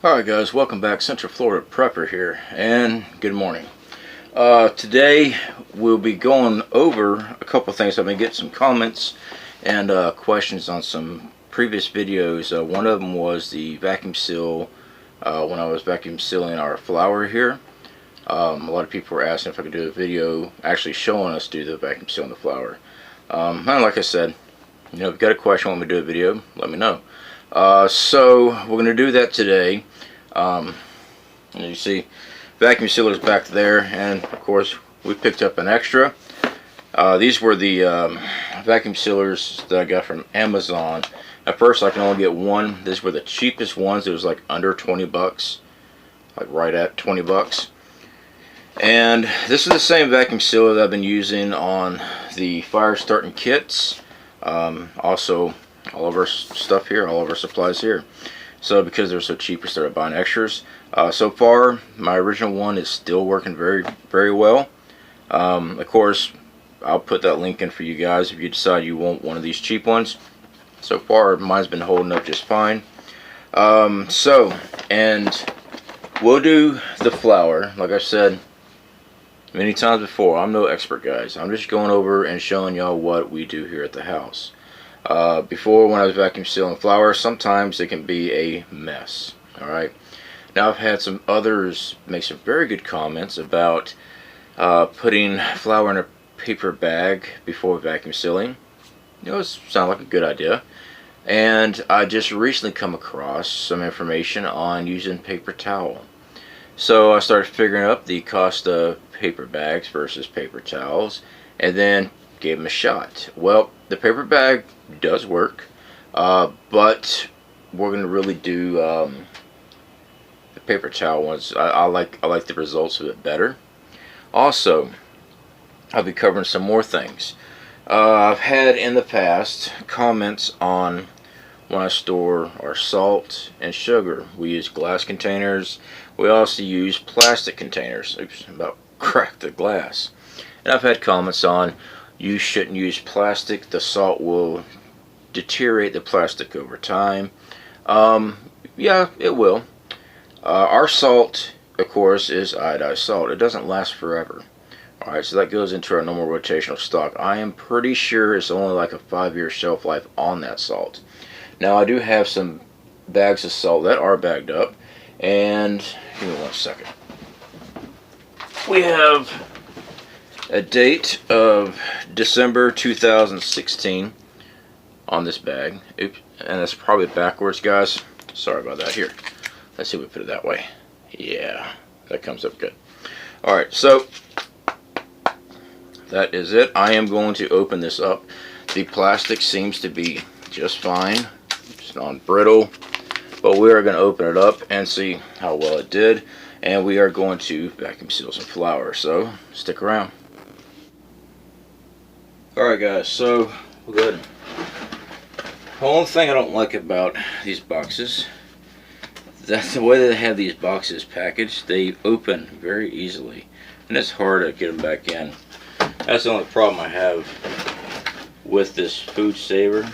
Alright guys, welcome back. Central Florida Prepper here, and good morning. Today we'll be going over a couple things. I've been getting some comments and questions on some previous videos. One of them was the vacuum seal when I was vacuum sealing our flower here. A lot of people were asking if I could do a video actually showing us do the vacuum seal on the flower. And like I said, if you've got a question, want me to do a video, let me know. So we're going to do that today. You see vacuum sealers back there, and of course we picked up an extra. These were the vacuum sealers that I got from Amazon. At first I can only get one. These were the cheapest ones. It was like under 20 bucks, like right at 20 bucks. And this is the same vacuum sealer that I've been using on the fire starting kits. Also all of our stuff here, all of our supplies here. So because they're so cheap, we started buying extras. So far, my original one is still working very well. Of course, I'll put that link in for you guys if you decide you want one of these cheap ones. So far, mine's been holding up just fine. And we'll do the flower. Like I said many times before, I'm no expert, guys. I'm just going over and showing y'all what we do here at the house. Before, when I was vacuum sealing flowers, sometimes it can be a mess. Alright, now I've had some others make some very good comments about putting flour in a paper bag before vacuum sealing. It sounds like a good idea. And I just recently come across some information on using paper towel. So I started figuring up the cost of paper bags versus paper towels, and then gave them a shot. Well, the paper bag does work, but we're going to really do the paper towel ones. I like the results of it better. Also, I'll be covering some more things. I've had in the past comments on when I store our salt and sugar. We use glass containers. We also use plastic containers. Oops, about cracked the glass. And I've had comments on, you shouldn't use plastic. The salt will deteriorate the plastic over time. Yeah, it will. Our salt, of course, is iodized salt. It doesn't last forever. Alright, so that goes into our normal rotational stock. I am pretty sure it's only like a 5-year shelf life on that salt. Now, I do have some bags of salt that are bagged up. And, give me one second. We have a date of December 2016 on this bag. Oops, and that's probably backwards, guys. Sorry about that. Here, let's see if we put it that way. Yeah, that comes up good. Alright, so that is it. I am going to open this up. The plastic seems to be just fine. It's non-brittle. But we are going to open it up and see how well it did. And we are going to vacuum seal some flour. So, stick around. Alright guys, so we're good. The only thing I don't like about these boxes, that's the way they have these boxes packaged. They open very easily, and it's hard to get them back in. That's the only problem I have with this food saver.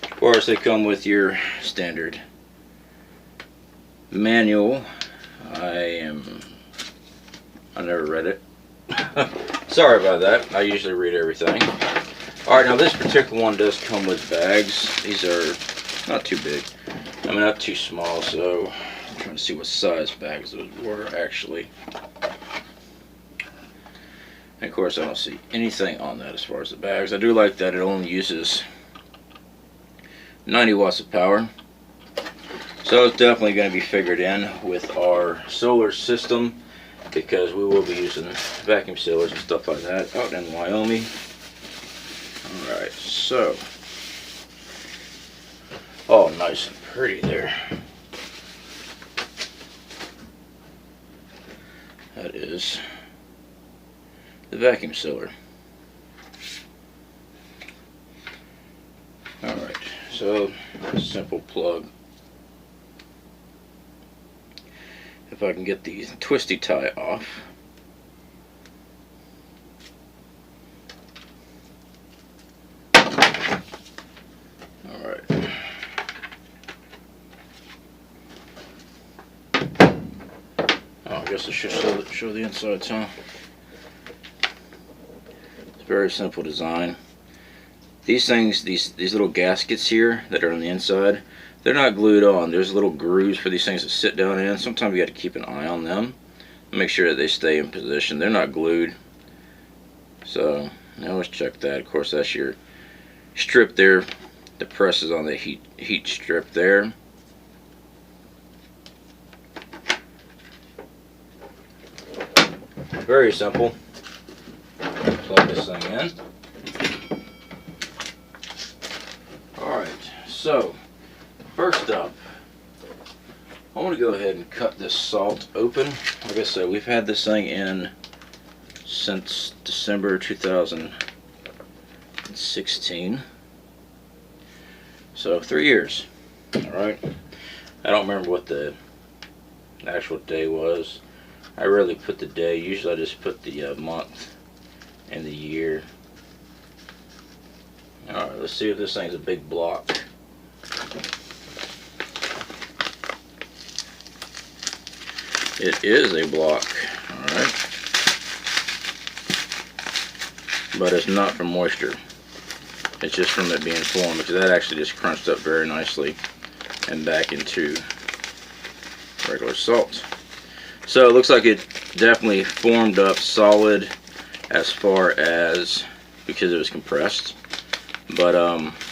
Of course, they come with your standard manual. I never read it. Sorry about that. I usually read everything. Alright, now this particular one does come with bags. These are not too big. I mean, not too small, so I'm trying to see what size bags those were actually. And of course, I don't see anything on that as far as the bags. I do like that it only uses 90 watts of power. So it's definitely going to be figured in with our solar system, because we will be using vacuum sealers and stuff like that out in Wyoming. Alright, so, oh, nice and pretty there. That is the vacuum sealer. Alright, so simple plug. If I can get the twisty tie off. Alright. guess I should show the inside, huh? It's a very simple design. These things, these little gaskets here that are on the inside, they're not glued on. There's little grooves for these things to sit down in. Sometimes you got to keep an eye on them. Make sure that they stay in position. They're not glued. So, always check that. Of course, that's your strip there. The press is on the heat strip there. Very simple. Plug this thing in. Alright, so first up, I want to go ahead and cut this salt open. Like I said, we've had this thing in since December 2016. So 3 years. Alright. I don't remember what the actual day was. I rarely put the day. Usually I just put the month and the year. Alright, let's see if this thing's a big block. It is a block. Alright. But it's not from moisture. It's just from it being formed, because that actually just crunched up very nicely and back into regular salt. So it looks like it definitely formed up solid as far as because it was compressed. But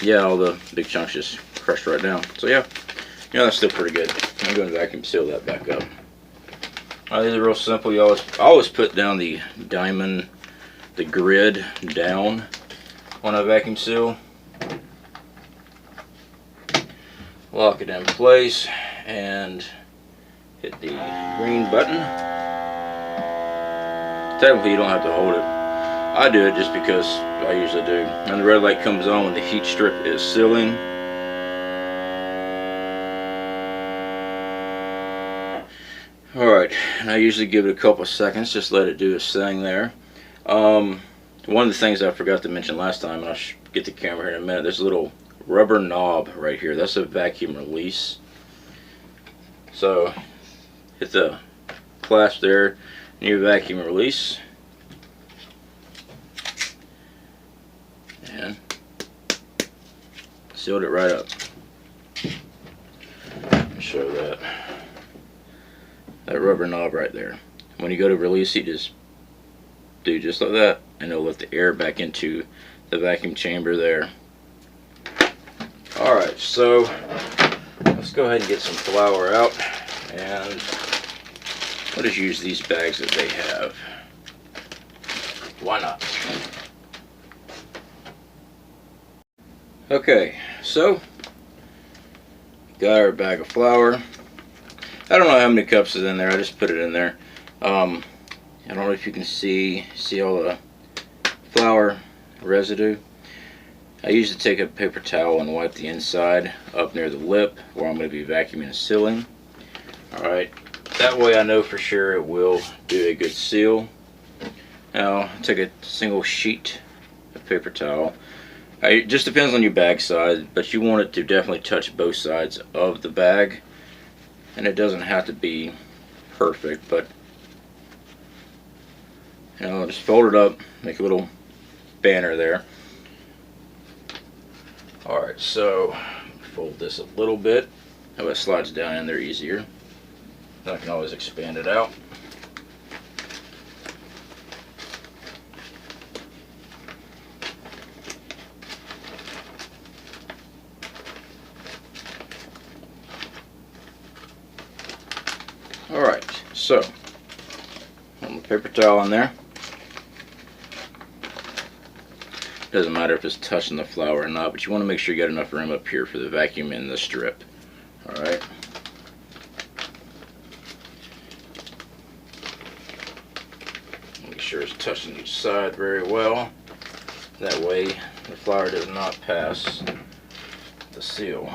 yeah, all the big chunks just crushed right down. So yeah, that's still pretty good. I'm going to vacuum seal that back up. These are real simple. I always put down the diamond, the grid down on a vacuum seal. Lock it in place and hit the green button. Technically you don't have to hold it. I do it just because I usually do. And the red light comes on when the heat strip is sealing. Alright, and I usually give it a couple seconds, just let it do its thing there. One of the things I forgot to mention last time, and I'll get the camera here in a minute, there's a little rubber knob right here. That's a vacuum release. So hit the clasp there near vacuum release, and sealed it right up. Let me show that rubber knob right there. When you go to release it, just do just like that, and it'll let the air back into the vacuum chamber there. Alright, so let's go ahead and get some flour out, and I'll just use these bags that they have. Why not? Okay, so got our bag of flour. I don't know how many cups is in there. I just put it in there. I don't know if you can see all the flour residue. I usually take a paper towel and wipe the inside up near the lip where I'm going to be vacuuming and sealing. Alright, that way I know for sure it will do a good seal. Now, take a single sheet of paper towel. It just depends on your bag size, but you want it to definitely touch both sides of the bag. And it doesn't have to be perfect, but just fold it up, make a little banner there. Alright, so fold this a little bit. That way it slides down in there easier. Then I can always expand it out. Alright, so put my paper towel in there. Doesn't matter if it's touching the flour or not, but you want to make sure you got enough room up here for the vacuum in the strip. Alright. Make sure it's touching each side very well. That way the flour does not pass the seal.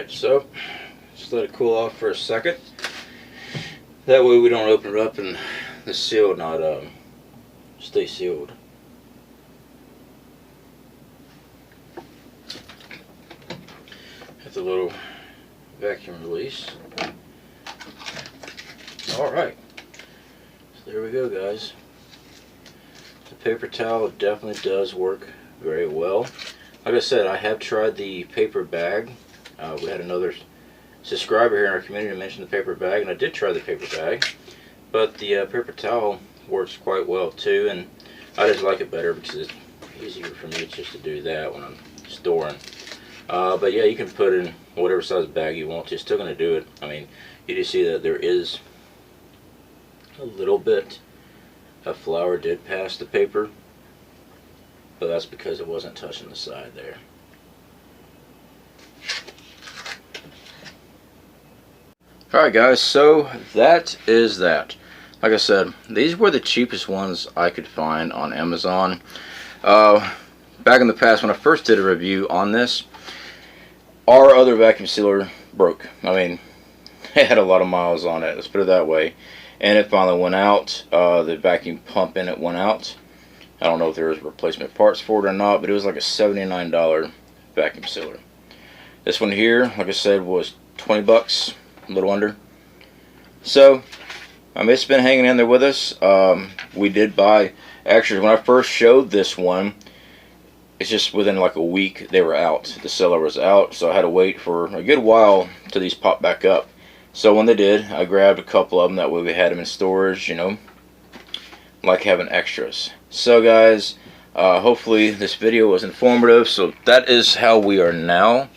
Alright, so just let it cool off for a second. That way we don't open it up and the seal not stay sealed. Have the little vacuum release. Alright, so there we go, guys. The paper towel definitely does work very well. Like I said, I have tried the paper bag. We had another subscriber here in our community who mentioned the paper bag, and I did try the paper bag, but the paper towel works quite well too, and I just like it better because it's easier for me just to do that when I'm storing. But yeah, you can put in whatever size bag you want to. It's still going to do it. I mean, you do see that there is a little bit of flour did pass the paper, but that's because it wasn't touching the side there. Alright guys, so that is that. Like I said, these were the cheapest ones I could find on Amazon. Back in the past when I first did a review on this, our other vacuum sealer broke. I mean, it had a lot of miles on it, let's put it that way. And it finally went out. The vacuum pump in it went out. I don't know if there was replacement parts for it or not, but it was like a $79 vacuum sealer. This one here, like I said, was 20 bucks, a little under. So, I mean, it's been hanging in there with us. We did buy, actually, when I first showed this one, it's just within like a week they were out. The seller was out, so I had to wait for a good while till these popped back up. So when they did, I grabbed a couple of them. That way we had them in storage, you know, like having extras. So guys, hopefully this video was informative. So that is how we are now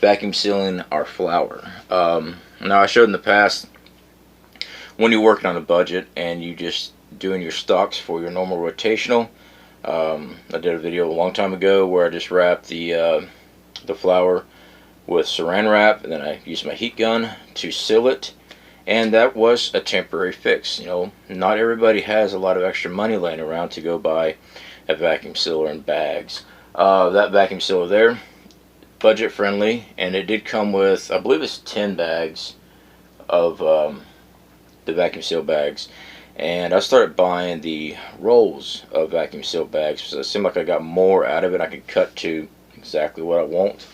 vacuum sealing our flour. Now I showed in the past, when you're working on a budget and you just doing your stocks for your normal rotational, I did a video a long time ago where I just wrapped the flour with saran wrap, and then I used my heat gun to seal it, and that was a temporary fix. You know, not everybody has a lot of extra money laying around to go buy a vacuum sealer in bags. That vacuum sealer there, budget friendly, and it did come with, I believe it's 10 bags of the vacuum seal bags. And I started buying the rolls of vacuum seal bags because it seemed like I got more out of it. I could cut to exactly what I want.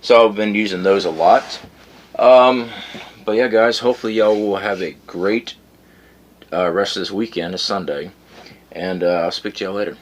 So I've been using those a lot. But yeah, guys, hopefully y'all will have a great rest of this weekend, it's Sunday. And I'll speak to y'all later.